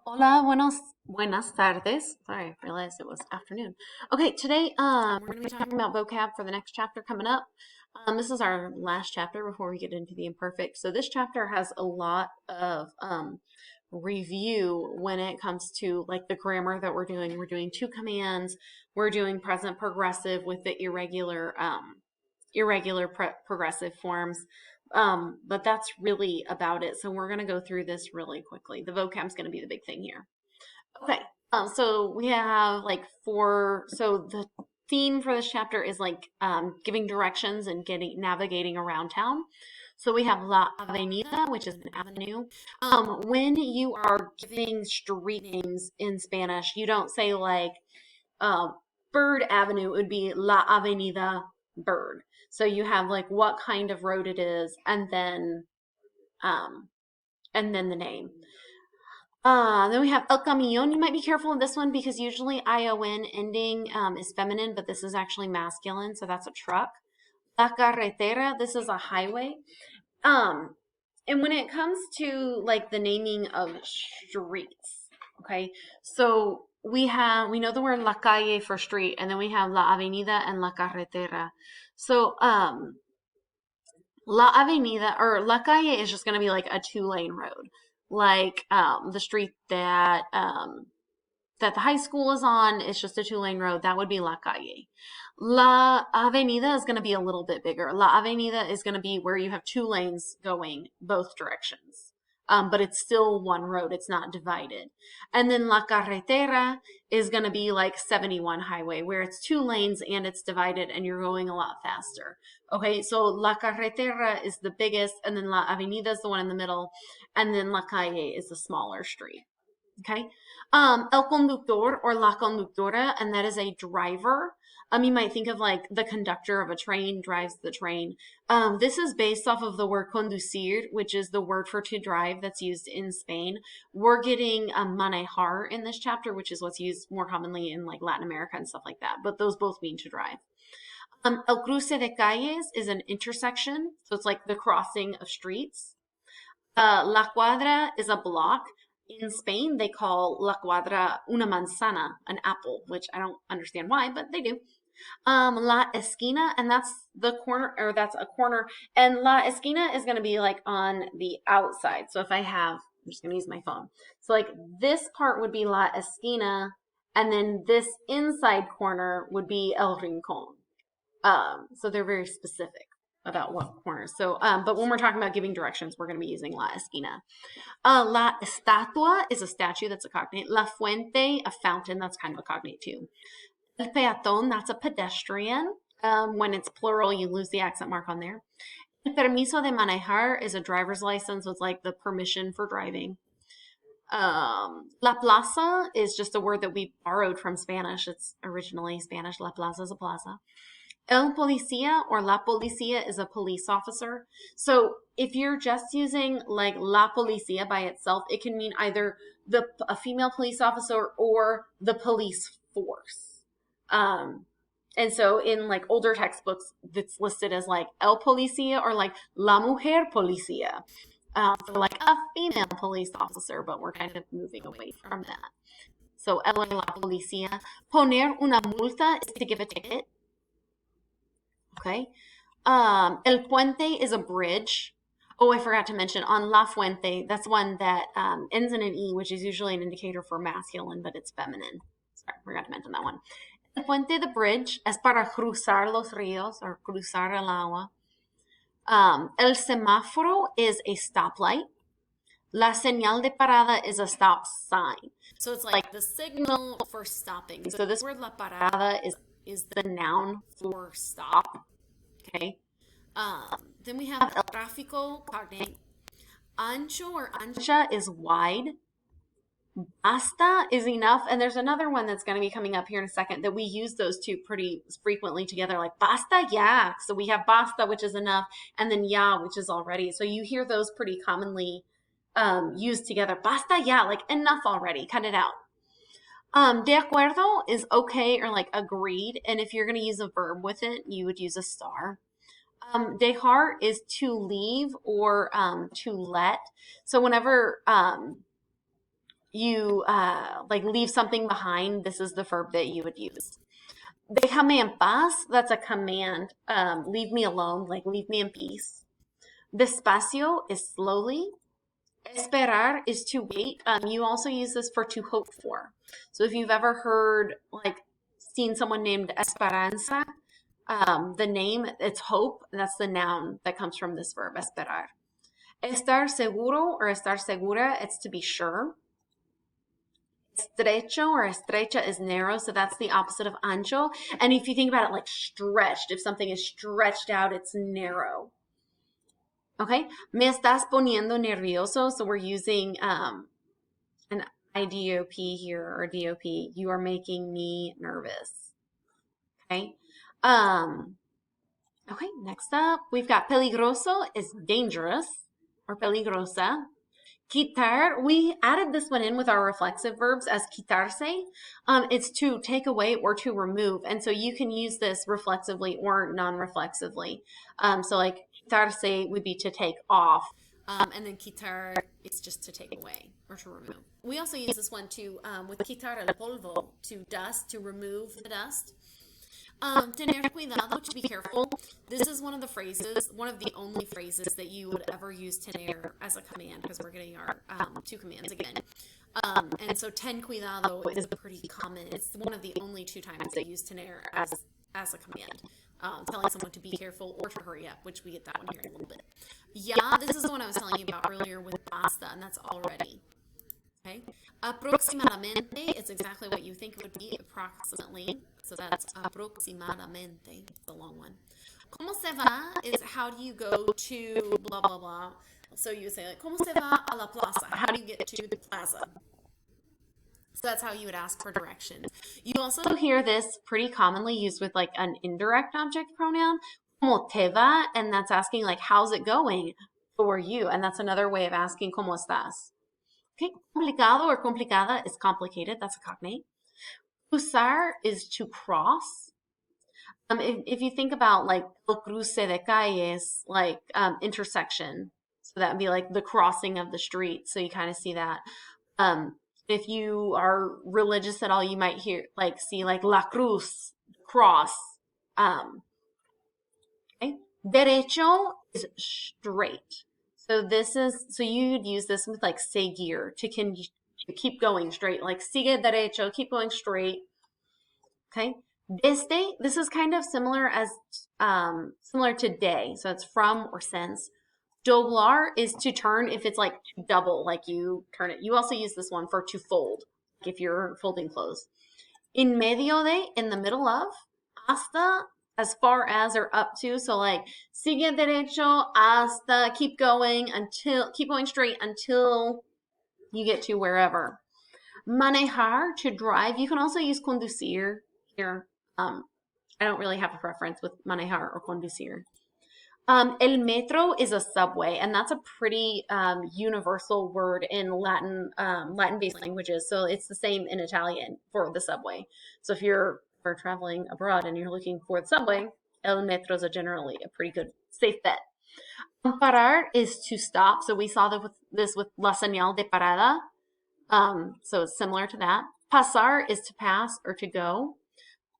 Hola, buenas tardes. Sorry, I realized it was afternoon. Okay, today we're going to be talking about vocab for the next chapter coming up. This is our last chapter before we get into the imperfect. So this chapter has a lot of review when it comes to like the grammar that we're doing. We're doing two commands. We're doing present progressive with the irregular progressive forms. But that's really about it. So we're going to go through this really quickly. The vocab is going to be the big thing here. Okay. So we have like so the theme for this chapter is like giving directions and navigating around town. So we have La Avenida, which is an avenue. When you are giving street names in Spanish, you don't say like uh, Bird Avenue. It would be La Avenida Bird. So you have like what kind of road it is, um, and then the name. Then we have El Camión. You might be careful with this one because usually ION ending is feminine, but this is actually masculine, so that's a truck. La Carretera, this is a highway. And when it comes to like the naming of streets, okay, so we know the word la calle for street, and then we have la avenida and la carretera. So la avenida or la calle is just going to be like a two-lane road, like the street that the high school is on. It's just a two-lane road. That would be la calle. La Avenida is going to be a little bit bigger. La Avenida is going to be where you have two lanes going both directions. But it's still one road. It's not divided. And then La Carretera is going to be like 71 highway where it's two lanes and it's divided and you're going a lot faster. Okay, so La Carretera is the biggest, and then La Avenida is the one in the middle, and then La Calle is the smaller street. Okay. El conductor or la conductora, and that is a driver. You might think of like the conductor of a train drives the train. This is based off of the word conducir, which is the word for to drive that's used in Spain. We're getting manejar in this chapter, which is what's used more commonly in like Latin America and stuff like that. But those both mean to drive. El cruce de calles is an intersection, so it's like the crossing of streets. La cuadra is a block. In Spain, they call la cuadra una manzana, an apple, which I don't understand why, but they do. La esquina, and that's the corner, or that's a corner. And la esquina is going to be like on the outside. So if I'm just going to use my phone. So like this part would be la esquina, and then this inside corner would be el rincón. So they're very specific about what corners. So, but when we're talking about giving directions, we're going to be using la esquina. La estatua is a statue, that's a cognate. La fuente, a fountain, that's kind of a cognate too. El peatón, that's a pedestrian. When it's plural, you lose the accent mark on there. El permiso de manejar is a driver's license, so it's like the permission for driving. La plaza is just a word that we borrowed from Spanish. It's originally Spanish. La plaza is a plaza. El policía or la policía is a police officer. So if you're just using like la policía by itself, it can mean either a female police officer or the police force. And so in like older textbooks, it's listed as like el policía or like la mujer policía. So like a female police officer, but we're kind of moving away from that. So el la policía. Poner una multa is to give a ticket. Okay. El puente is a bridge. Oh, I forgot to mention on La Fuente, that's one that ends in an E, which is usually an indicator for masculine, but it's feminine. Sorry, I forgot to mention that one. El puente, the bridge, es para cruzar los ríos or cruzar el agua. El semáforo is a stoplight. La señal de parada is a stop sign. So it's like the signal for stopping. So this word la parada is the noun for stop. Okay. Then we have el tráfico, cognate. Ancho or ancha is wide. Basta is enough. And there's another one that's going to be coming up here in a second that we use those two pretty frequently together, like basta ya. So we have basta, which is enough, and then ya, which is already. So you hear those pretty commonly used together. Basta ya, like enough already, cut it out. De acuerdo is okay or like agreed. And if you're going to use a verb with it, you would use a star. Dejar is to leave or to let. So whenever you like leave something behind, this is the verb that you would use. Déjame en paz, that's a command. Leave me alone, like leave me in peace. Despacio is slowly. Esperar is to wait. You also use this for to hope for. So if you've ever heard, like, seen someone named Esperanza, the name, it's hope, and that's the noun that comes from this verb, esperar. Estar seguro or estar segura, it's to be sure. Estrecho or estrecha is narrow, so that's the opposite of ancho. And if you think about it like stretched, if something is stretched out, it's narrow. Okay, me estás poniendo nervioso, so we're using an IDOP here, or DOP. You are making me nervous. Okay. Okay, next up, we've got peligroso is dangerous, or peligrosa. Quitar, we added this one in with our reflexive verbs as quitarse. It's to take away or to remove. And so you can use this reflexively or non-reflexively. So like quitarse would be to take off. And then quitar is just to take away or to remove. We also use this one to, with quitar el polvo, to dust, to remove the dust. Tener cuidado, to be careful. This is one of the phrases, one of the only phrases that you would ever use tener as a command, because we're getting our two commands again. And so ten cuidado is pretty common. It's one of the only two times they use tener as a command. Telling someone to be careful or to hurry up, which we get that one here in a little bit. Yeah, this is the one I was telling you about earlier with basta, and that's already. Okay. Aproximadamente is exactly what you think it would be, approximately. So that's aproximadamente, the long one. ¿Cómo se va is how do you go to blah, blah, blah. So you say like, ¿Cómo se va a la plaza? How do you get to the plaza? So that's how you would ask for directions. You also hear this pretty commonly used with like an indirect object pronoun, ¿Cómo te va? And that's asking like, how's it going for you? And that's another way of asking, ¿Cómo estás? Okay, complicado or complicada is complicated. That's a cognate. Cruzar is to cross. If you think about like el cruce de calles, like intersection, so that would be like the crossing of the street. So you kind of see that. If you are religious at all, you might hear like see like la cruz, cross. Okay, derecho is straight. So this is, so you'd use this with like seguir to keep going straight, like sigue derecho, keep going straight. Okay. Desde, this is kind of similar as, similar to de. So it's from or since. Doblar is to turn if it's like to double, like you turn it. You also use this one for to fold, like if you're folding clothes. En medio de, in the middle of. Hasta, as far as or up to, so like sigue derecho hasta, keep going until, keep going straight until you get to wherever. Manejar, to drive. You can also use conducir here. I don't really have a preference with manejar or conducir. El metro is a subway, and that's a pretty universal word in Latin-based languages. So it's the same in Italian for the subway. So if you're traveling abroad and you're looking for the subway, el metro is generally a pretty good, safe bet. Parar is to stop. So we saw this with la señal de parada. So it's similar to that. Pasar is to pass or to go.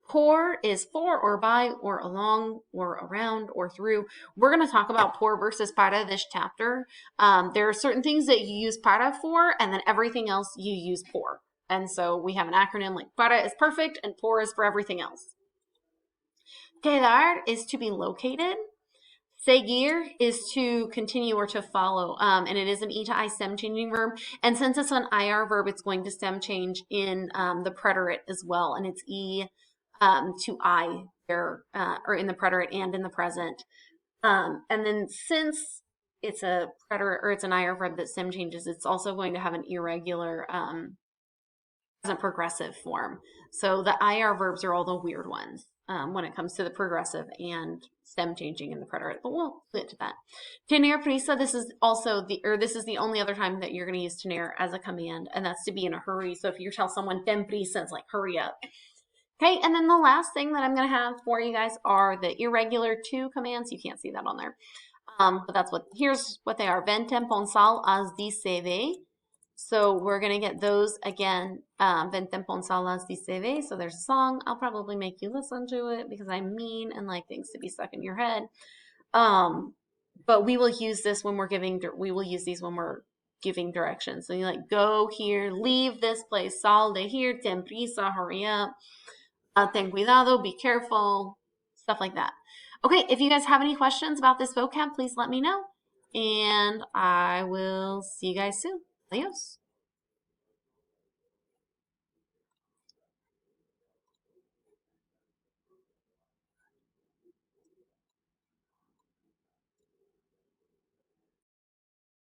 Por is for or by or along or around or through. We're going to talk about por versus para this chapter. There are certain things that you use para for, and then everything else you use por. And so we have an acronym like para is perfect and por is for everything else. Quedar is to be located. Seguir is to continue or to follow, and it is an E to I stem changing verb. And since it's an IR verb, it's going to stem change in the preterite as well, and it's E to I there, or in the preterite and in the present. And then since it's a preterite or it's an IR verb that stem changes, it's also going to have an irregular present progressive form. So the IR verbs are all the weird ones when it comes to the progressive and stem changing in the preterite, but we'll get to that. Tener prisa, this is the only other time that you're going to use tener as a command, and that's to be in a hurry. So if you tell someone ten prisa, it's like hurry up. Okay, and then the last thing that I'm going to have for you guys are the irregular to commands. You can't see that on there, but here's what they are. Ven temponsal as di se ve. So we're gonna get those again. Vente ponsalas di se ve. So there's a song. I'll probably make you listen to it because I'm mean and like things to be stuck in your head. But we will use this when we're giving. We will use these when we're giving directions. So you like go here, leave this place, sal de here, ten prisa, hurry up, ten cuidado, be careful, stuff like that. Okay, if you guys have any questions about this vocab, please let me know, and I will see you guys soon. Adios.